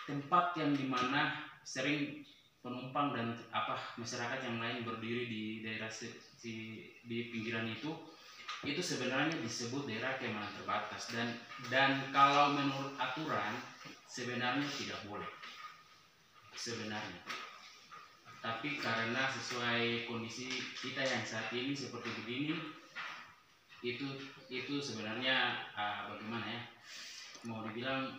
tempat yang dimana sering penumpang dan masyarakat yang lain berdiri di daerah di pinggiran itu sebenarnya disebut daerah keamanan terbatas, dan kalau menurut aturan sebenarnya tidak boleh sebenarnya, tapi karena sesuai kondisi kita yang saat ini seperti begini, itu sebenarnya bagaimana ya, mau dibilang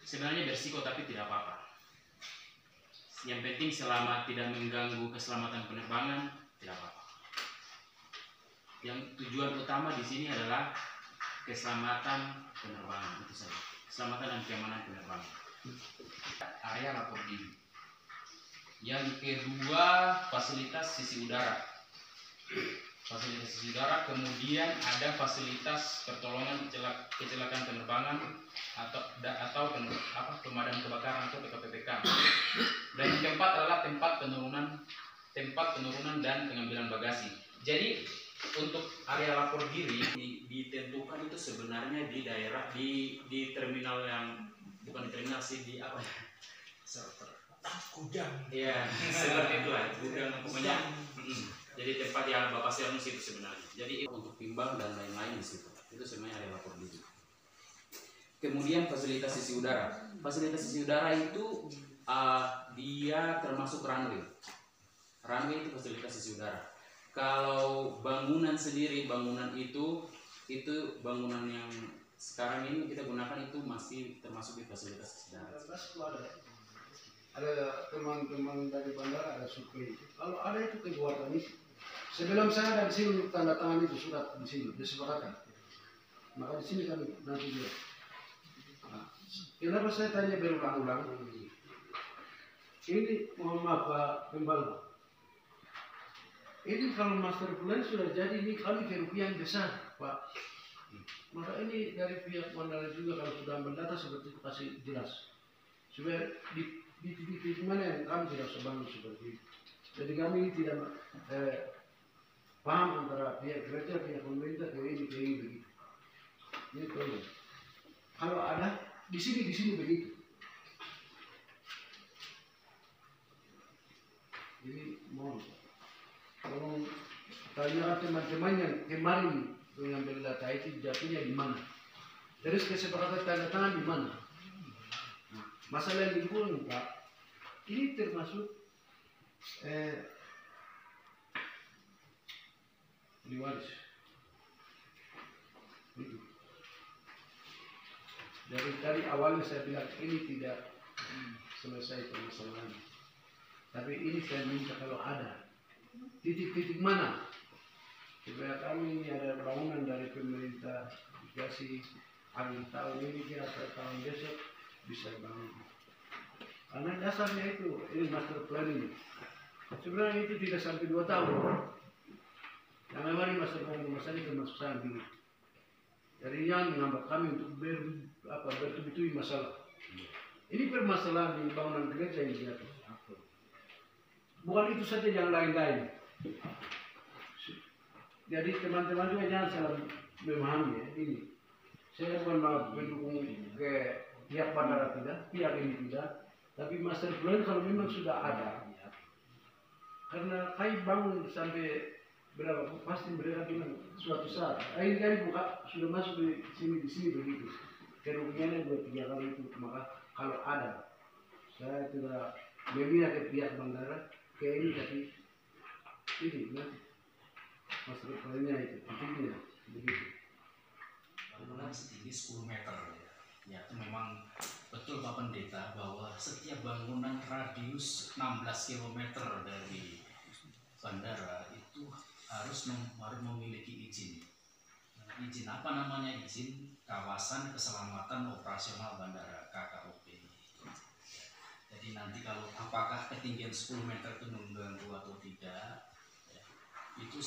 sebenarnya bersiko tapi tidak apa-apa. Yang penting selama tidak mengganggu keselamatan penerbangan tidak apa-apa. Yang tujuan utama di sini adalah keselamatan penerbangan, itu saja. Keselamatan dan keamanan penerbangan. Area lapor dini. Yang kedua, fasilitas sisi udara. Fasilitas sisi udara, kemudian ada fasilitas pertolongan kecelakaan penerbangan atau pemadam kebakaran atau PKPPK. Dan yang keempat adalah tempat penurunan dan pengambilan bagasi. Jadi untuk area lapor diri ditentukan itu sebenarnya di daerah di terminal yang bukan di terminal sih, di apa ya, gudang ya seperti itu lah, gudang pokoknya. Jadi tempat yang Bapak Sirnus itu sebenarnya. Jadi untuk timbang dan lain-lain di situ. Itu sebenarnya area lapor diri. Kemudian fasilitas sisi udara. Fasilitas sisi udara itu dia termasuk runway. Runway itu fasilitas sisi udara. Kalau bangunan sendiri, bangunan itu bangunan yang sekarang ini kita gunakan itu masih termasuk di fasilitas sisi udara. Ada teman-teman dari bandara ada suplai. Kalau ada itu kegiatan ini, sebelum saya ada di sini tanda tangan itu surat di sini disepakati. Maka di sini kami nanti dia. Kenapa saya tanya berulang-ulang? Ini mohon maaf Pak Pembalap. Ini kalau master plan sudah jadi, ini kami kerugian besar Pak. Maka ini dari pihak bandara juga kalau sudah mendata seperti itu kasih jelas. Supaya di titik mana yang kami tidak sebangun seperti itu. Jadi kami tidak paham antara pihak gereja, pihak pemerintah, ke ini begitu. Ini tolong. Kalau ada di sini begitu. Jadi mohon tolong tanyakan teman-teman yang kemarin mengambil data itu jatuhnya di mana. Terus kesepakatan tanda tangan di mana. Masalah lingkungan Pak, ini termasuk diwaris. Dari awalnya saya bilang ini tidak selesai permasalahan. Tapi ini saya minta kalau ada titik-titik mana supaya kami ini ada bangunan dari pemerintah dikasih akhir tahun ini kira tahun besok bisa bangun. Karena dasarnya itu ini master plan ini. Sebenarnya itu tidak sampai 2 tahun. Yang memang master plan rumah sakit termasuk sangat dulu. Jadi yang menghambat kami untuk bertubi-tubi masalah. Ini permasalahan di bangunan gereja yang jatuh. Bukan itu saja, yang lain-lain. Jadi teman-teman juga jangan salah memahami ya, ini. Saya bukan mendukung ke pihak bandara tidak, pihak ini tidak. Tapi master plan kalau memang sudah ada, karena kai bangun sampai berapa pasti mereka bilang suatu saat ini kali buka sudah masuk di sini begitu. Kerugiannya 2-3 kali itu. Maka kalau ada, saya tidak memihak ke pihak bandara ke ini, tapi ini nanti master plan-nya itu titiknya begitu. Bangunan setinggi 10 meter ya, itu memang betul Pak Pendeta bahwa setiap bangunan radius 16 km dari bandara itu harus memiliki izin. Izin apa namanya? Izin Kawasan Keselamatan Operasional Bandara KKOP. Jadi nanti kalau apakah ketinggian 10 meter itu mengganggu atau tidak, ya, itu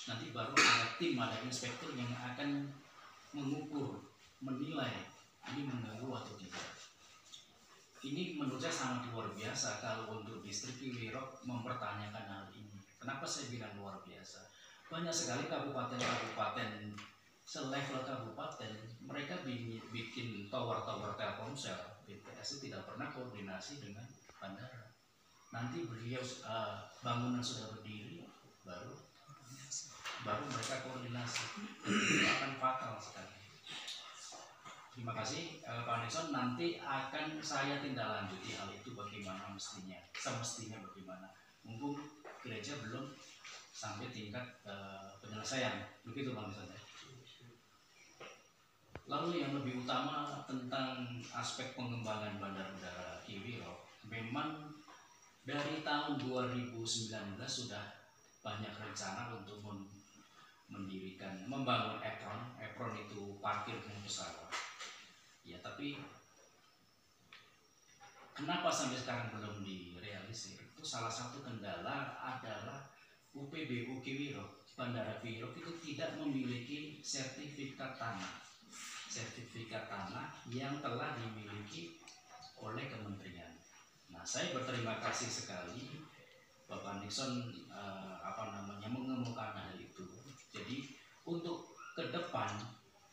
nanti baru ada inspektur yang akan mengukur, menilai ini mengganggu atau tidak. Ini menurut saya sangat luar biasa kalau untuk distrik Wirok mempertanyakan hal ini. Kenapa saya bilang luar biasa? Banyak sekali kabupaten selevel kabupaten mereka bikin tower Telkomsel BTS itu tidak pernah koordinasi dengan bandara. Nanti beliau bangunan sudah berdiri, baru mereka koordinasi. Itu akan fatal sekali. Terima kasih Pak Nixon. Nanti akan saya tindak lanjuti hal itu bagaimana mestinya, semestinya bagaimana. Mumpung gereja belum sampai tingkat penyelesaian, begitu Pak Nixon. Lalu yang lebih utama tentang aspek pengembangan Bandar Udara Kiwiro, memang dari tahun 2019 sudah banyak rencana untuk membangun apron itu parkir pesawat. Ya, tapi kenapa sampai sekarang belum direalisir? Itu salah satu kendala adalah UPBU Kiwiro, Bandara Kiwiro itu tidak memiliki sertifikat tanah yang telah dimiliki oleh kementerian. Nah, saya berterima kasih sekali Bapak Nixon mengemukakan hal itu. Jadi untuk ke depan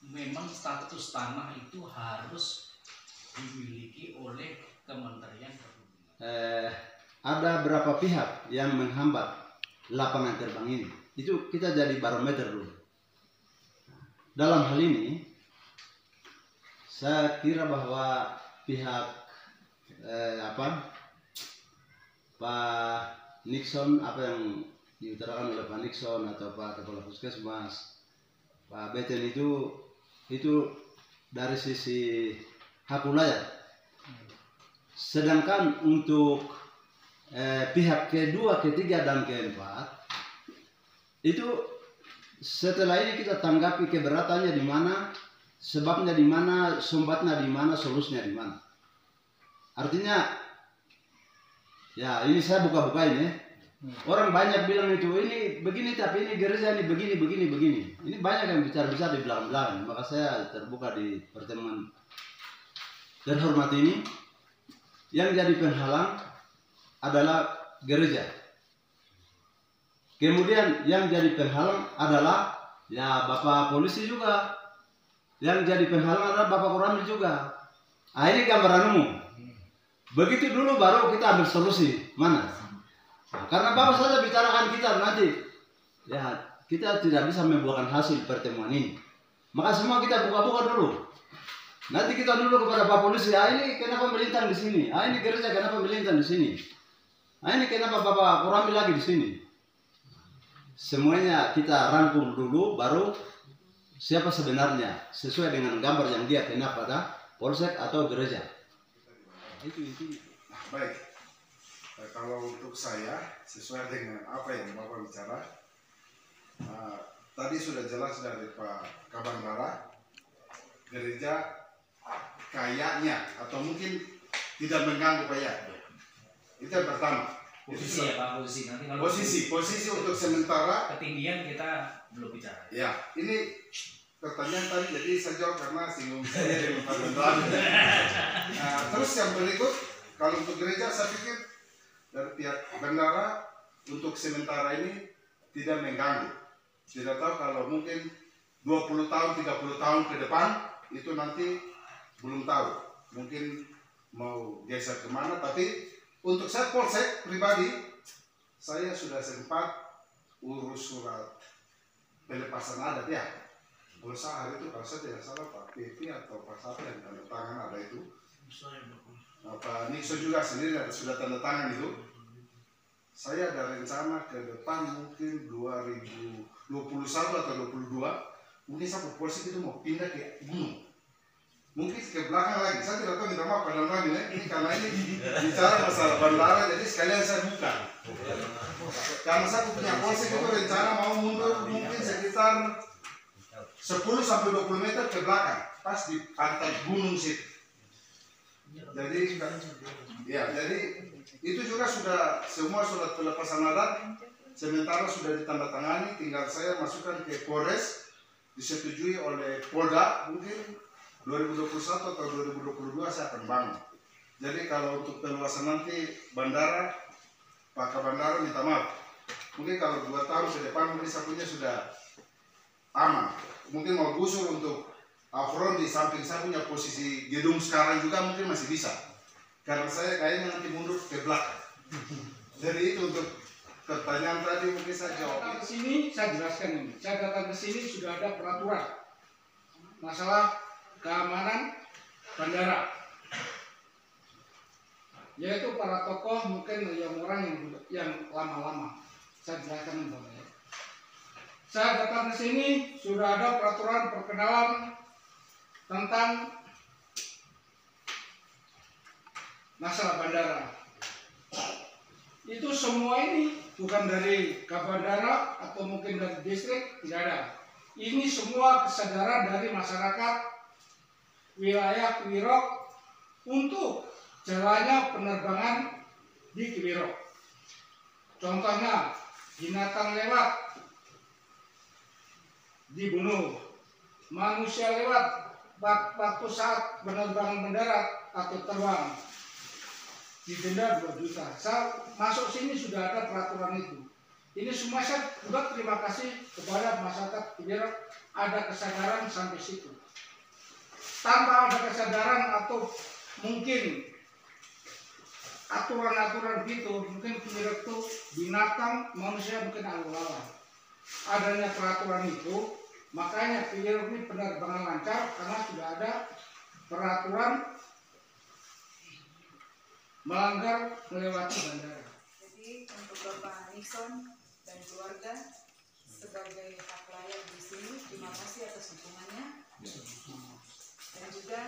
memang status tanah itu harus dimiliki oleh Kementerian Perhubungan. Ada berapa pihak yang menghambat lapangan terbang ini? Itu kita jadi barometer dulu. Dalam hal ini saya kira bahwa pihak Pak Nixon, apa yang diutarakan oleh Pak Nixon atau Pak Kepala Puskesmas, Pak Beten itu dari sisi hak wilayah. Sedangkan untuk pihak kedua, ketiga dan keempat itu setelah ini kita tanggapi keberatannya di mana, sebabnya di mana, sumbatnya di mana, solusinya di mana. Artinya ya ini saya buka-bukain ya. Orang banyak bilang itu ini begini, tapi ini gereja ini begini. Ini banyak yang bicara-bicara di belakang-belakang. Maka saya terbuka di pertemuan terhormat ini. Yang jadi penghalang adalah gereja. Kemudian yang jadi penghalang adalah ya Bapak polisi juga. Yang jadi penghalang adalah Bapak Koramil juga. Nah, ini gambaran umum. Begitu dulu baru kita ambil solusi. Mana? Nah, karena Bapak saja bicarakan kita nanti. Ya, kita tidak bisa membuahkan hasil pertemuan ini. Maka semua kita buka-buka dulu. Nanti kita dulu kepada Pak polisi. Ah, ini kenapa melintang di sini? Ah, ini gereja kenapa melintang di sini? Ah, ini kenapa Bapak Koramil lagi di sini? Semuanya kita rangkum dulu, baru siapa sebenarnya sesuai dengan gambar yang dia kena pada polsek atau gereja. Itu. Baik, kalau untuk saya sesuai dengan apa yang Bapak bicara, tadi sudah jelas dari Pak Kabandara, gereja kayaknya atau mungkin tidak mengganggu Pak ya. Itu yang pertama. Posisi ya Pak, posisi nanti kalau posisi untuk sementara. Ketinggian kita belum bicara. Ya, ini pertanyaan tadi jadi saya jawab karena singgung saya dengan Pak Bandara. Nah, terus yang berikut, kalau untuk gereja saya pikir dari pihak bandara untuk sementara ini tidak mengganggu. Tidak tahu kalau mungkin 20 tahun, 30 tahun ke depan itu nanti belum tahu. Mungkin mau geser kemana, tapi untuk saya polsek pribadi, saya sudah sempat urus surat pelepasan adat ya. Kalau hari itu kalau saya tidak salah Pak PP atau Pak Satu yang tanda tangan ada itu. Pak Nixon juga sendiri sudah tanda tangan itu. Saya ada rencana ke depan mungkin 2021 atau 2022 mungkin saya polisi itu mau pindah ke gunung. Mungkin ke belakang lagi. Saya tidak tahu minta maaf pada lagi ya. Ini karena ini bicara masalah bandara, jadi sekalian saya buka. Karena saya punya polsek itu rencana mau mundur mungkin sekitar 10-20 meter ke belakang, pas di pantai gunung situ. Jadi, ya, jadi itu juga semua surat pelepasan adat, sementara sudah ditandatangani, tinggal saya masukkan ke Polres, disetujui oleh Polda, mungkin 2021 atau 2022 saya akan bangun. Jadi kalau untuk perluasan nanti bandara, Pak Kabandara minta maaf. Mungkin kalau 2 tahun ke depan mungkin sapunya sudah aman. Mungkin mau gusur untuk Afron di samping saya punya posisi gedung sekarang juga mungkin masih bisa. Karena saya kayaknya nanti mundur ke belakang. Jadi itu untuk pertanyaan tadi mungkin saya jawab. Di sini saya jelaskan ini. Saya datang ke sini sudah ada peraturan masalah keamanan bandara. Yaitu para tokoh mungkin yang orang yang lama-lama. Saya jelaskan ini. Saya datang ke sini sudah ada peraturan perkenalan tentang masalah bandara. Itu semua ini bukan dari Kabandara atau mungkin dari distrik, tidak ada. Ini semua kesadaran dari masyarakat wilayah Kiwirok untuk jalannya penerbangan di Kiwirok. Contohnya binatang lewat dibunuh, manusia lewat waktu saat penerbangan mendarat atau terbang didenda 2 juta. Saya masuk sini sudah ada peraturan itu. Ini semua saya juga terima kasih kepada masyarakat Kiwirok ada kesadaran sampai situ. Tanpa ada kesadaran atau mungkin aturan-aturan gitu, mungkin Kiwirok itu binatang, manusia mungkin lawan. Adanya peraturan itu, makanya Kiwirok ini penerbangan lancar karena sudah ada peraturan melanggar melewati bandara. Jadi untuk Bapak Nixon dan keluarga sebagai hak layak di sini, terima kasih atas dukungannya. Dan juga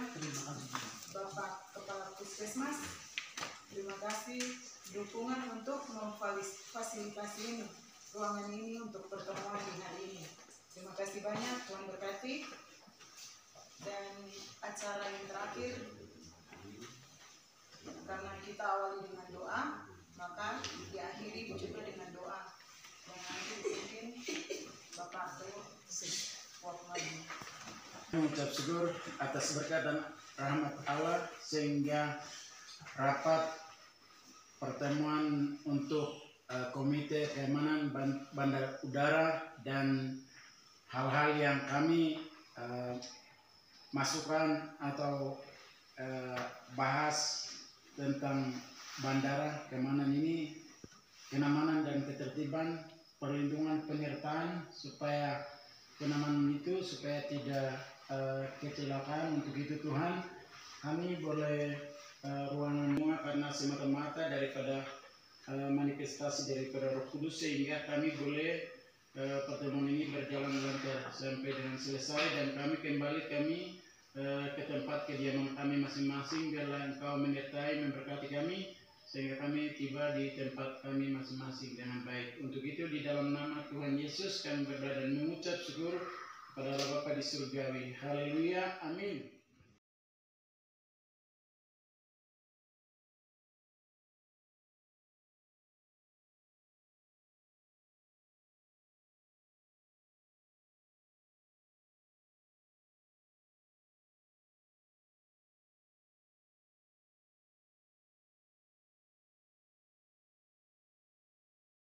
Bapak Kepala Puskesmas, terima kasih dukungan untuk memfasilitasi ini, ruangan ini untuk pertemuan di hari ini. Terima kasih banyak, Tuhan berkati. Dan acara yang terakhir, karena kita awali dengan doa, maka diakhiri juga dengan doa. Dan nanti mungkin Bapak Ketua sebuah lagi. Mengucap syukur atas berkat dan rahmat Allah sehingga rapat pertemuan untuk Komite Keamanan Bandar Udara dan hal-hal yang kami masukkan atau bahas tentang bandara keamanan ini, keamanan dan ketertiban, perlindungan penyertaan supaya keamanan itu supaya tidak kecelakaan. Untuk itu Tuhan, kami boleh ruangan semua karena semata-mata daripada manifestasi daripada Roh Kudus, sehingga kami boleh pertemuan ini berjalan lancar sampai dengan selesai, dan kami ke tempat kediaman kami masing-masing. Biarlah Engkau menyertai memberkati kami sehingga kami tiba di tempat kami masing-masing dengan baik. Untuk itu di dalam nama Tuhan Yesus kami berdoa dan mengucap syukur kepada Allah Bapa di surgawi. Haleluya, amin.